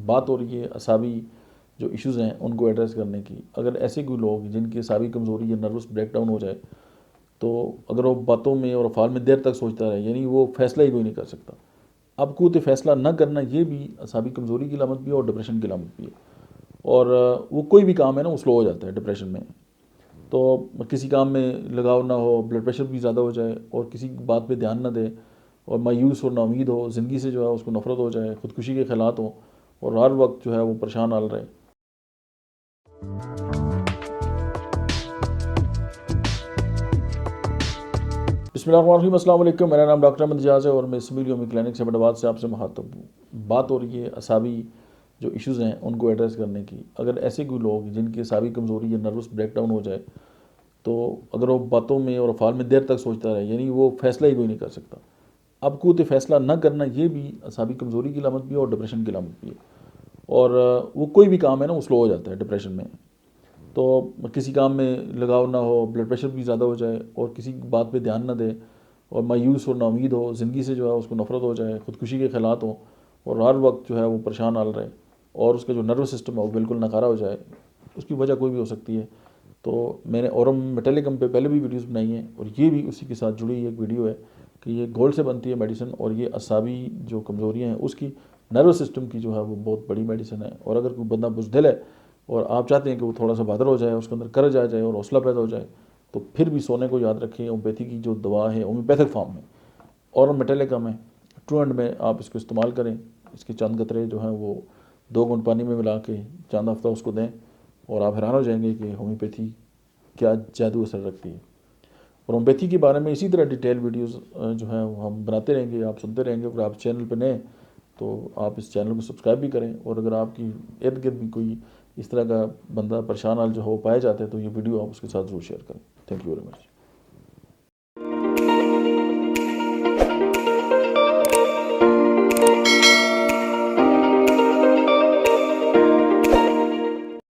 بات ہو رہی ہے اعصابی جو ایشوز ہیں ان کو ایڈریس کرنے کی. اگر ایسے کوئی لوگ جن کی اعصابی کمزوری یا نروس بریک ڈاؤن ہو جائے تو اگر وہ باتوں میں اور افعال میں دیر تک سوچتا رہے یعنی وہ فیصلہ ہی کوئی نہیں کر سکتا. اب قوت فیصلہ نہ کرنا یہ بھی اعصابی کمزوری کی علامت بھی ہے اور ڈپریشن کی علامت بھی ہے. اور وہ کوئی بھی کام ہے نا وہ سلو ہو جاتا ہے ڈپریشن میں. تو کسی کام میں لگاؤ نہ ہو, بلڈ پریشر بھی زیادہ ہو جائے اور کسی بات پہ دھیان نہ دے اور مایوس اور نا امید ہو, زندگی سے جو ہے اس کو نفرت ہو جائے, خودکشی کے خیالات ہوں اور ہر وقت جو ہے وہ پریشان حال رہے. بسم اللہ الرحمن الرحیم. السلام علیکم. میرا نام ڈاکٹر احمد اجاز ہے اور میں سمیل یومی کلینک سے آباد سے آپ سے مخاطب ہوں. بات ہو رہی ہے اعصابی جو ایشوز ہیں ان کو ایڈریس کرنے کی. اگر ایسے کوئی لوگ جن کی اعصابی کمزوری یا نروس بریک ڈاؤن ہو جائے تو اگر وہ باتوں میں اور افعال میں دیر تک سوچتا رہے یعنی وہ فیصلہ ہی کوئی نہیں کر سکتا. اب قوت فیصلہ نہ کرنا یہ بھی اعصابی کمزوری کی علامت بھی ہے اور ڈپریشن کی علامت بھی ہے. اور وہ کوئی بھی کام ہے نا وہ سلو ہو جاتا ہے ڈپریشن میں. تو کسی کام میں لگاؤ نہ ہو, بلڈ پریشر بھی زیادہ ہو جائے اور کسی بات پہ دھیان نہ دے اور مایوس اور نا امید ہو, زندگی سے جو ہے اس کو نفرت ہو جائے, خودکشی کے خیالات ہوں اور ہر وقت جو ہے وہ پریشان حال رہے اور اس کا جو نروس سسٹم ہے وہ بالکل ناکارہ ہو جائے. اس کی وجہ کوئی بھی ہو سکتی ہے. تو میں نے اورم میٹیلکم پہ پہلے بھی ویڈیوز بنائی ہیں اور یہ بھی اسی کے ساتھ جڑی ایک ویڈیو ہے کہ یہ گولڈ سے بنتی ہے میڈیسن اور یہ اعصابی جو کمزوریاں ہیں اس کی نروس سسٹم کی جو ہے وہ بہت بڑی میڈیسن ہے. اور اگر کوئی بندہ بزدل ہے اور آپ چاہتے ہیں کہ وہ تھوڑا سا بہادر ہو جائے, اس کے اندر کرج آ جائے اور حوصلہ پیدا ہو جائے, تو پھر بھی سونے کو یاد رکھیں. ہومیوپیتھی کی جو دوا ہے ہومیوپیتھک فارم میں اور میٹیلکم ہے, ٹرو اینڈ میں آپ اس کو استعمال کریں. اس کے چند قطرے جو ہیں وہ 2 گھونٹ پانی میں ملا کے چند ہفتہ اس کو دیں اور آپ حیران ہو جائیں گے کہ ہومیوپیتھی کیا جادو اثر رکھتی ہے. اور ہومیوپیتھی کے بارے میں اسی طرح ڈیٹیل ویڈیوز جو ہیں وہ ہم بناتے رہیں گے, آپ سنتے رہیں گے. اگر آپ چینل پہ نئے تو آپ اس چینل کو سبسکرائب بھی کریں. اور اگر آپ کی ارد گرد بھی کوئی اس طرح کا بندہ پریشان حال جو ہو پائے جاتے ہیں تو یہ ویڈیو آپ اس کے ساتھ ضرور شیئر کریں. Thank you very much.